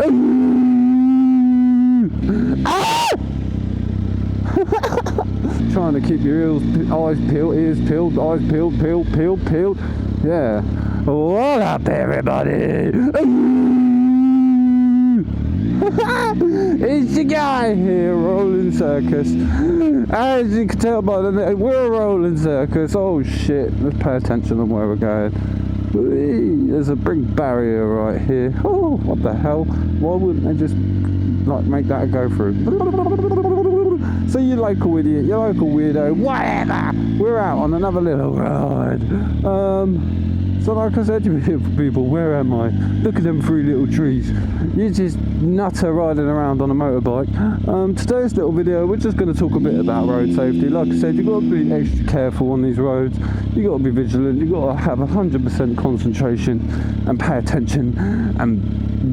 Trying to keep your eyes peeled, ears peeled, eyes peeled. Yeah. What up, everybody? It's the guy here, Rolling Circus. As you can tell by the name, we're a Rolling Circus. Oh shit, let's pay attention on where we're going. There's a big barrier right here. Oh, what the hell? Why wouldn't they just like make that go through? So you local idiot, you local weirdo, whatever. We're out on another little ride. So like I said to you people, where am I? Look at them three little trees. You're just nutter riding around on a motorbike. Today's little video, we're just going to talk a bit about road safety. Like I said, you've got to be extra careful on these roads. You've got to be vigilant. You've got to have 100% concentration and pay attention and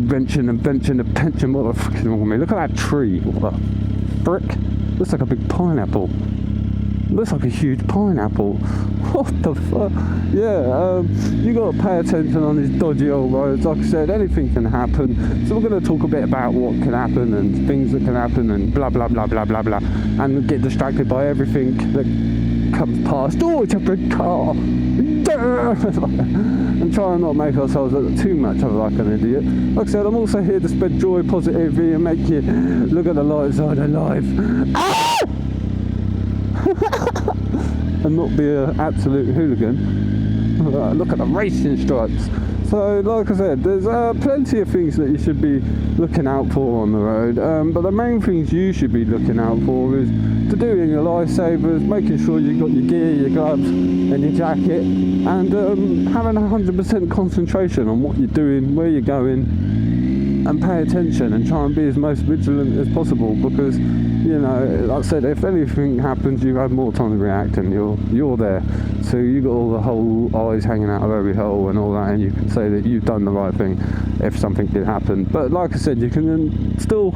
vention. What the fuck is wrong with me? Look at that tree. What the frick? Looks like a big pineapple. Looks like a huge pineapple. What the fuck? Yeah, you got to pay attention on these dodgy old roads. Like I said, anything can happen. So we're going to talk a bit about what can happen and things that can happen and blah blah blah blah blah blah, and get distracted by everything that comes past. Oh, it's a big car. And try and not make ourselves look too much of like an idiot. Like I said, I'm also here to spread joy, positivity, and make you look at the light side of life. Ah! And not be an absolute hooligan. Look at the racing stripes. So like I said, there's plenty of things that you should be looking out for on the road, but the main things you should be looking out for is to do in your lifesavers, making sure you've got your gear, your gloves and your jacket, and having 100% concentration on what you're doing, where you're going, and pay attention and try and be as most vigilant as possible, because you know, like I said, if anything happens, you have more time to react, and you're there. So you got all the whole eyes hanging out of every hole and all that, and you can say that you've done the right thing if something did happen. But like I said, you can then still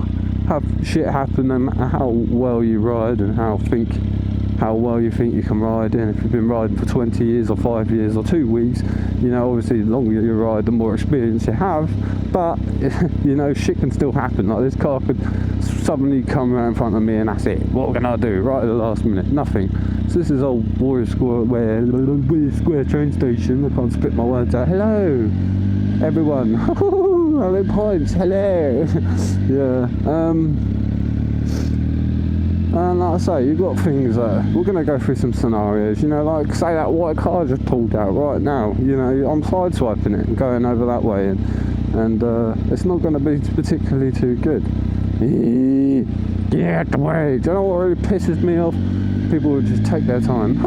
have shit happen, no matter how well you ride and how well you think you can ride. And if you've been riding for 20 years or 5 years or 2 weeks, you know, obviously the longer you ride, the more experience you have. But you know, shit can still happen. Like this car could suddenly come around in front of me, and that's it. What can I do right at the last minute? Nothing. So this is old Warrior Square train station. I can't spit my words out. Hello, everyone. Hello, points. Hello. Yeah. And like I say, you've got things that we're going to go through some scenarios, you know, like say that white car just pulled out right now, you know, I'm sideswiping it and going over that way, and it's not going to be particularly too good. Get out the way. Do you know what really pisses me off? People would just take their time.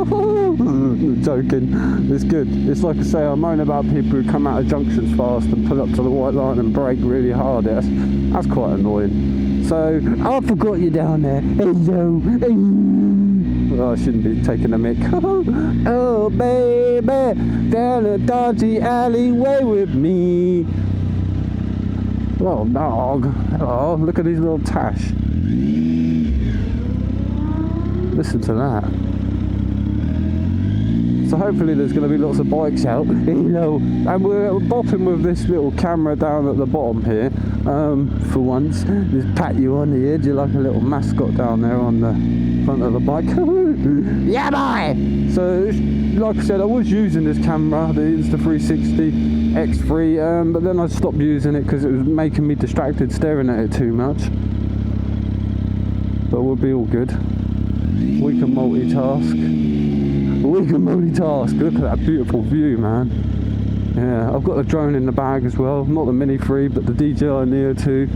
Joking. It's good. It's like I say, I moan about people who come out of junctions fast and pull up to the white line and brake really hard. That's quite annoying. So, I forgot you down there. Hello. Well, I shouldn't be taking a mic. Oh, baby, down a dodgy alleyway with me. Oh, dog. Oh, look at his little tash. Listen to that. So hopefully there's going to be lots of bikes out, you know, and we're bopping with this little camera down at the bottom here, for once. Just pat you on the head, you're like a little mascot down there on the front of the bike. Yeah, boy! So, like I said, I was using this camera, the Insta360 X3, but then I stopped using it because it was making me distracted staring at it too much. But we'll be all good. We can multitask. Look at that beautiful view, man. Yeah, I've got the drone in the bag as well. Not the Mini 3, but the DJI Neo 2.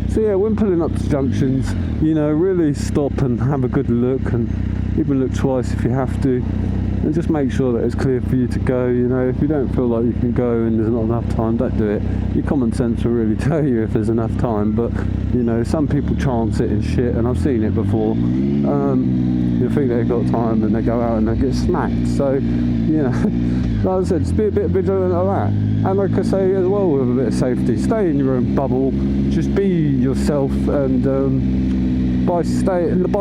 So yeah, when pulling up to junctions, you know, really stop and have a good look, and even look twice if you have to. And just make sure that it's clear for you to go. You know, if you don't feel like you can go and there's not enough time, don't do it. Your common sense will really tell you if there's enough time, but you know, some people chance it and shit, and I've seen it before. You think they've got time and they go out and they get smacked. So, you know, like I said, just be a bit vigilant of that. And like I say as well, with a bit of safety, stay in your own bubble, just be yourself, and by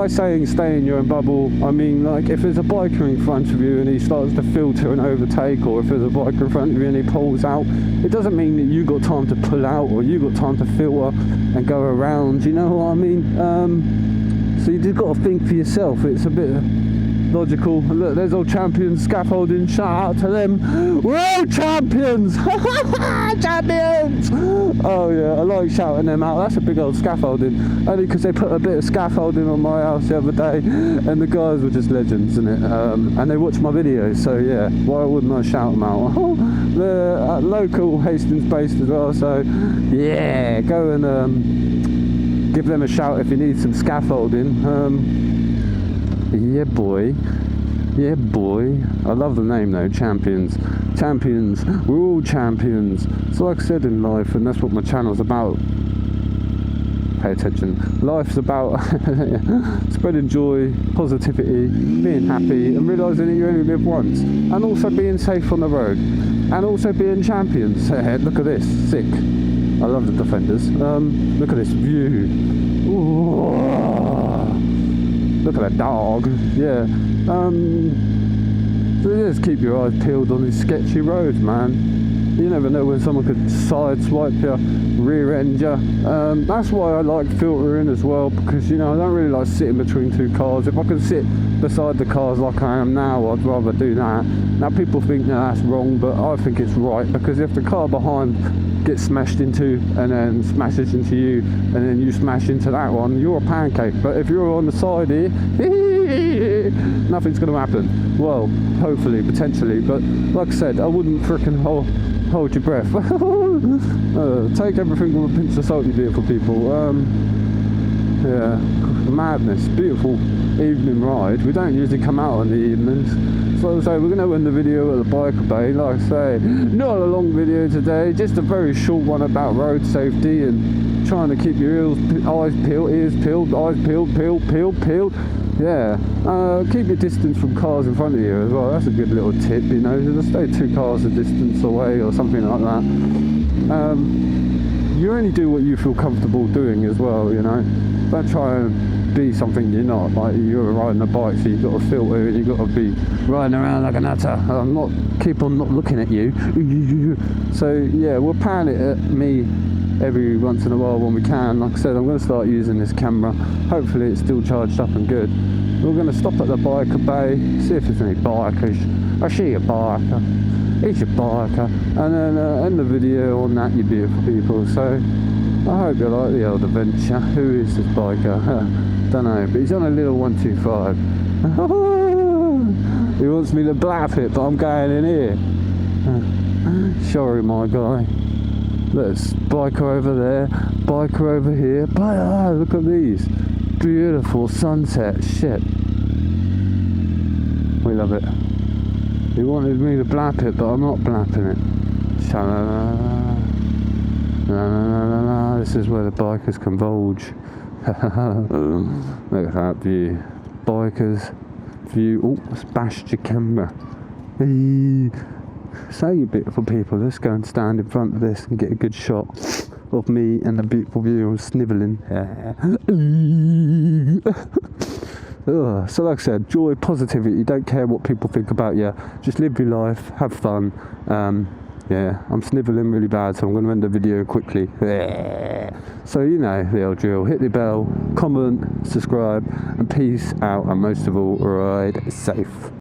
saying stay in your own bubble, I mean, like, if there's a biker in front of you and he starts to filter and overtake, or if there's a biker in front of you and he pulls out, it doesn't mean that you got time to pull out or you got time to filter and go around, you know what I mean? So you just got to think for yourself. It's a bit logical. Look, there's all champions scaffolding. Shout out to them. We're all champions. Champions. Oh yeah, I like shouting them out. That's a big old scaffolding. Only because they put a bit of scaffolding on my house the other day, and the guys were just legends, innit? And they watched my videos, so yeah, why wouldn't I shout them out? They're local Hastings based as well, so yeah, go and give them a shout if you need some scaffolding. Yeah boy, yeah boy. I love the name though, champions. Champions, we're all champions. So like I said in life, and that's what my channel's about. Pay attention. Life's about spreading joy, positivity, being happy, and realising that you only live once. And also being safe on the road. And also being champions. Look at this, sick. I love the defenders. Look at this view. Ooh. Look at that dog. Yeah. So just keep your eyes peeled on these sketchy roads, man. You never know when someone could sideswipe you, rear end you. That's why I like filtering as well, because you know I don't really like sitting between two cars. If I can sit beside the cars like I am now, I'd rather do that. Now people think that's wrong, but I think it's right, because if the car behind gets smashed into and then smashes into you and then you smash into that one, you're a pancake. But if you're on the side here, nothing's going to happen. Well, hopefully, potentially, but like I said, I wouldn't frickin' hold your breath. Take everything with a pinch of salt, you beautiful people. Yeah, madness. Beautiful evening ride. We don't usually come out on the evenings, so we're going to end the video at the biker bay. Like I say, not a long video today, just a very short one about road safety and trying to keep your eyes peeled, ears peeled, eyes peeled. Yeah, keep your distance from cars in front of you as well. That's a good little tip, you know. Just stay 2 cars a distance away or something like that. You only do what you feel comfortable doing as well, you know. Don't try and be something you're not. Like, you're riding a bike, so you've got to filter and you've got to be riding around like a nutter. Keep on not looking at you. So yeah, we'll pan it at me every once in a while when we can. Like I said, I'm going to start using this camera. Hopefully it's still charged up and good. We're going to stop at the biker bay, see if there's any bikers. I see a biker. He's a biker. And then end the video on that, you beautiful people. So I hope you like the old adventure. Who is this biker? Don't know, but he's on a little 125. He wants me to blap it, but I'm going in here. Sorry, my guy. There's biker over there, biker over here. Look at these. Beautiful sunset. Shit. We love it. He wanted me to blap it, but I'm not blapping it. Sha-la-la-la. La-la-la-la-la. This is where the bikers converge. Look at that view. Bikers view. Oh, bashed your camera. So you beautiful people, let's go and stand in front of this and get a good shot of me and the beautiful view of snivelling. So like I said, joy, positivity, don't care what people think about you, just live your life, have fun. Yeah, I'm snivelling really bad, so I'm going to end the video quickly. So you know the old drill, hit the bell, comment, subscribe, and peace out, and most of all, ride safe.